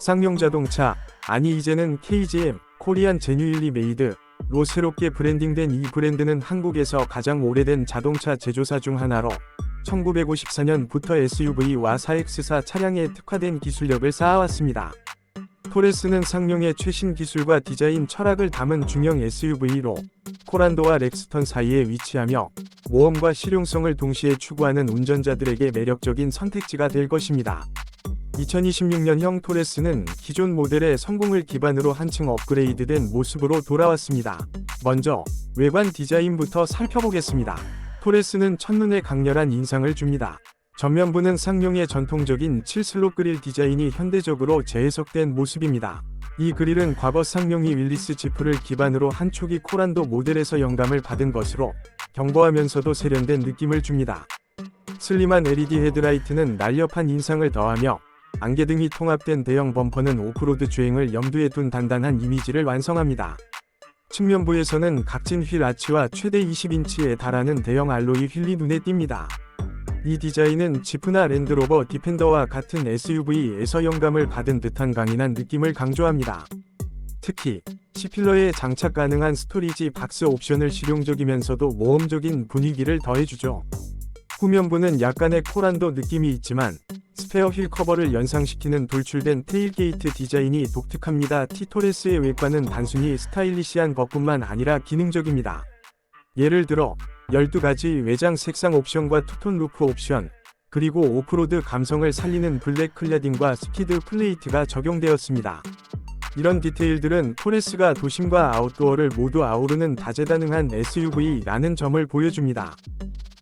쌍용 자동차, 아니 이제는 KGM, 코리안 제뉴일리 메이드로 새롭게 브랜딩된 이 브랜드는 한국에서 가장 오래된 자동차 제조사 중 하나로 1954년부터 SUV와 4X사 차량에 특화된 기술력을 쌓아왔습니다. 토레스는 쌍용의 최신 기술과 디자인 철학을 담은 중형 SUV로 코란도와 렉스턴 사이에 위치하며 모험과 실용성을 동시에 추구하는 운전자들에게 매력적인 선택지가 될 것입니다. 2026년형 토레스는 기존 모델의 성공을 기반으로 한층 업그레이드된 모습으로 돌아왔습니다. 먼저 외관 디자인부터 살펴보겠습니다. 토레스는 첫눈에 강렬한 인상을 줍니다. 전면부는 쌍용의 전통적인 7슬롯 그릴 디자인이 현대적으로 재해석된 모습입니다. 이 그릴은 과거 쌍용이 윌리스 지프를 기반으로 한 초기 코란도 모델에서 영감을 받은 것으로 견고하면서도 세련된 느낌을 줍니다. 슬림한 LED 헤드라이트는 날렵한 인상을 더하며 안개등이 통합된 대형 범퍼는 오프로드 주행을 염두에 둔 단단한 이미지를 완성합니다. 측면부에서는 각진 휠 아치와 최대 20인치에 달하는 대형 알로이 휠이 눈에 띕니다. 이 디자인은 지프나 랜드로버 디펜더와 같은 SUV에서 영감을 받은 듯한 강인한 느낌을 강조합니다. 특히 C필러에 장착 가능한 스토리지 박스 옵션을 실용적이면서도 모험적인 분위기를 더해주죠. 후면부는 약간의 코란도 느낌이 있지만 스페어 휠 커버를 연상시키는 돌출된 테일게이트 디자인이 독특합니다. T-토레스의 외관은 단순히 스타일리시한 것뿐만 아니라 기능적입니다. 예를 들어 12가지 외장 색상 옵션과 투톤 루프 옵션, 그리고 오프로드 감성을 살리는 블랙 클래딩과 스키드 플레이트가 적용되었습니다. 이런 디테일들은 토레스가 도심과 아웃도어를 모두 아우르는 다재다능한 SUV라는 점을 보여줍니다.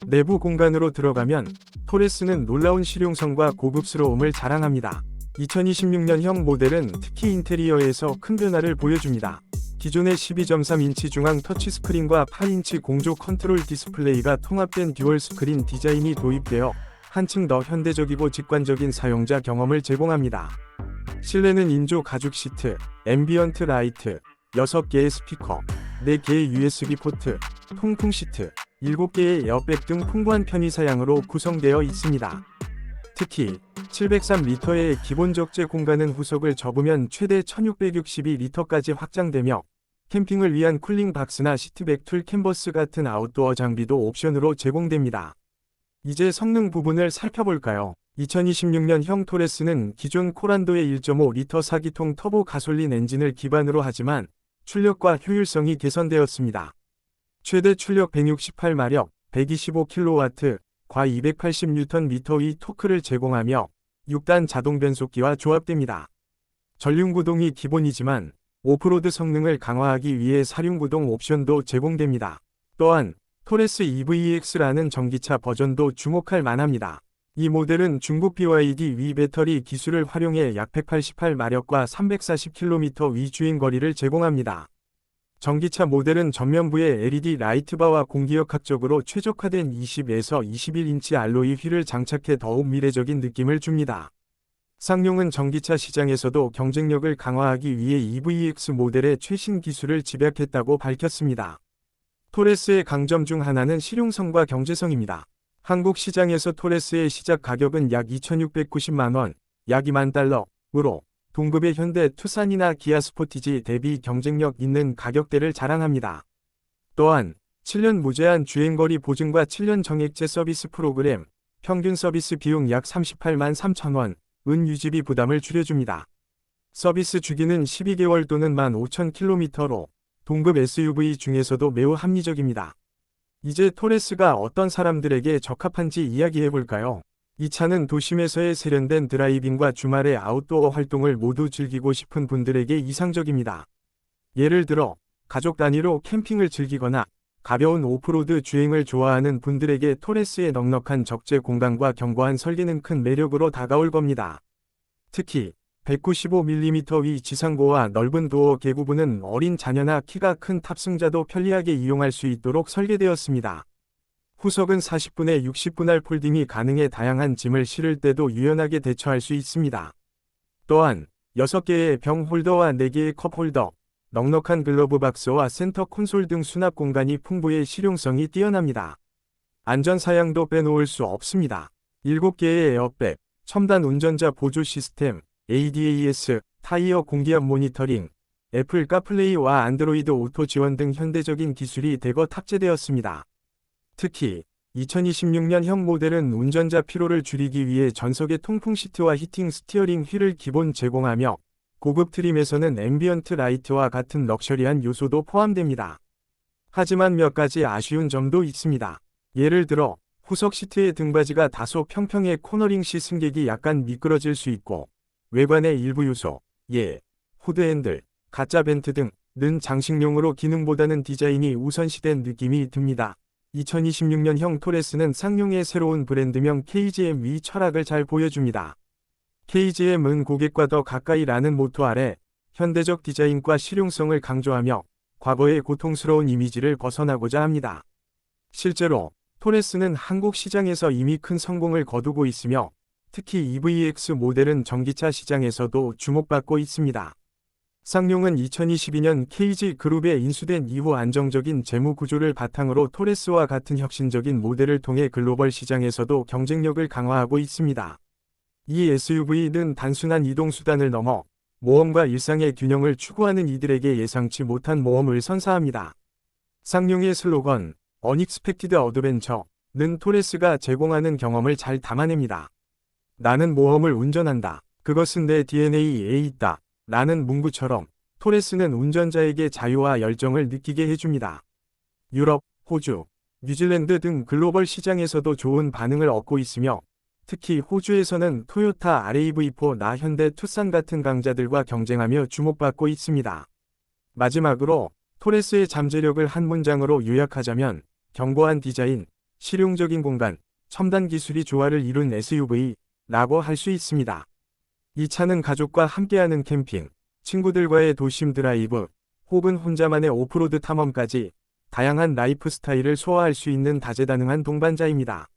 내부 공간으로 들어가면 토레스는 놀라운 실용성과 고급스러움을 자랑합니다. 2026년형 모델은 특히 인테리어에서 큰 변화를 보여줍니다. 기존의 12.3인치 중앙 터치스크린과 8인치 공조 컨트롤 디스플레이가 통합된 듀얼 스크린 디자인이 도입되어 한층 더 현대적이고 직관적인 사용자 경험을 제공합니다. 실내는 인조 가죽 시트, 앰비언트 라이트, 6개의 스피커, 4개의 USB 포트, 통풍 시트, 7개의 에어백 등 풍부한 편의사양으로 구성되어 있습니다. 특히 703리터의 기본 적재 공간은 후석을 접으면 최대 1662리터까지 확장되며 캠핑을 위한 쿨링 박스나 시트백 툴 캔버스 같은 아웃도어 장비도 옵션으로 제공됩니다. 이제 성능 부분을 살펴볼까요? 2026년형 토레스는 기존 코란도의 1.5리터 4기통 터보 가솔린 엔진을 기반으로 하지만 출력과 효율성이 개선되었습니다. 최대 출력 168마력, 125kW, 과 280Nm의 토크를 제공하며 6단 자동 변속기와 조합됩니다. 전륜구동이 기본이지만 오프로드 성능을 강화하기 위해 사륜구동 옵션도 제공됩니다. 또한 토레스 EVX라는 전기차 버전도 주목할 만합니다. 이 모델은 중국 BYD 위 배터리 기술을 활용해 약 188마력과 340km 위 주행거리를 제공합니다. 전기차 모델은 전면부에 LED 라이트바와 공기역학적으로 최적화된 20에서 21인치 알로이 휠을 장착해 더욱 미래적인 느낌을 줍니다. 쌍용은 전기차 시장에서도 경쟁력을 강화하기 위해 EVX 모델의 최신 기술을 집약했다고 밝혔습니다. 토레스의 강점 중 하나는 실용성과 경제성입니다. 한국 시장에서 토레스의 시작 가격은 약 2,690만원, 약 2만 달러으로 동급의 현대 투싼이나 기아 스포티지 대비 경쟁력 있는 가격대를 자랑합니다. 또한 7년 무제한 주행거리 보증과 7년 정액제 서비스 프로그램, 평균 서비스 비용 약 38만 3천원, 은 유지비 부담을 줄여줍니다. 서비스 주기는 12개월 또는 15,000km로 동급 SUV 중에서도 매우 합리적입니다. 이제 토레스가 어떤 사람들에게 적합한지 이야기해볼까요? 이 차는 도심에서의 세련된 드라이빙과 주말의 아웃도어 활동을 모두 즐기고 싶은 분들에게 이상적입니다. 예를 들어 가족 단위로 캠핑을 즐기거나 가벼운 오프로드 주행을 좋아하는 분들에게 토레스의 넉넉한 적재 공간과 견고한 설계는 큰 매력으로 다가올 겁니다. 특히 195mm 지상고와 넓은 도어 개구부는 어린 자녀나 키가 큰 탑승자도 편리하게 이용할 수 있도록 설계되었습니다. 후석은 40분에 60분할 폴딩이 가능해 다양한 짐을 실을 때도 유연하게 대처할 수 있습니다. 또한 6개의 병 홀더와 4개의 컵 홀더, 넉넉한 글러브 박스와 센터 콘솔 등 수납 공간이 풍부해 실용성이 뛰어납니다. 안전 사양도 빼놓을 수 없습니다. 7개의 에어백, 첨단 운전자 보조 시스템, ADAS, 타이어 공기압 모니터링, 애플 카플레이와 안드로이드 오토 지원 등 현대적인 기술이 대거 탑재되었습니다. 특히 2026년형 모델은 운전자 피로를 줄이기 위해 전석의 통풍 시트와 히팅 스티어링 휠을 기본 제공하며 고급 트림에서는 앰비언트 라이트와 같은 럭셔리한 요소도 포함됩니다. 하지만 몇 가지 아쉬운 점도 있습니다. 예를 들어 후석 시트의 등받이가 다소 평평해 코너링 시 승객이 약간 미끄러질 수 있고 외관의 일부 요소, 후드 핸들, 가짜 벤트 등는 장식용으로 기능보다는 디자인이 우선시된 느낌이 듭니다. 2026년형 토레스는 쌍용의 새로운 브랜드명 KGM의 철학을 잘 보여줍니다. KGM은 고객과 더 가까이 라는 모토 아래 현대적 디자인과 실용성을 강조하며 과거의 고통스러운 이미지를 벗어나고자 합니다. 실제로 토레스는 한국 시장에서 이미 큰 성공을 거두고 있으며 특히 EVX 모델은 전기차 시장에서도 주목받고 있습니다. 쌍용은 2022년 KG그룹에 인수된 이후 안정적인 재무 구조를 바탕으로 토레스와 같은 혁신적인 모델을 통해 글로벌 시장에서도 경쟁력을 강화하고 있습니다. 이 SUV는 단순한 이동수단을 넘어 모험과 일상의 균형을 추구하는 이들에게 예상치 못한 모험을 선사합니다. 쌍용의 슬로건 Unexpected Adventure는 토레스가 제공하는 경험을 잘 담아냅니다. 나는 모험을 운전한다. 그것은 내 DNA에 있다. 라는 문구처럼 토레스는 운전자에게 자유와 열정을 느끼게 해줍니다. 유럽, 호주, 뉴질랜드 등 글로벌 시장에서도 좋은 반응을 얻고 있으며 특히 호주에서는 토요타 RAV4나 현대 투싼 같은 강자들과 경쟁하며 주목받고 있습니다. 마지막으로 토레스의 잠재력을 한 문장으로 요약하자면 견고한 디자인, 실용적인 공간, 첨단 기술이 조화를 이룬 SUV라고 할 수 있습니다. 이 차는 가족과 함께하는 캠핑, 친구들과의 도심 드라이브, 혹은 혼자만의 오프로드 탐험까지 다양한 라이프 스타일을 소화할 수 있는 다재다능한 동반자입니다.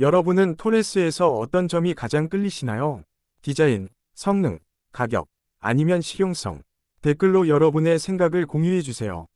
여러분은 토레스에서 어떤 점이 가장 끌리시나요? 디자인, 성능, 가격, 아니면 실용성? 댓글로 여러분의 생각을 공유해주세요.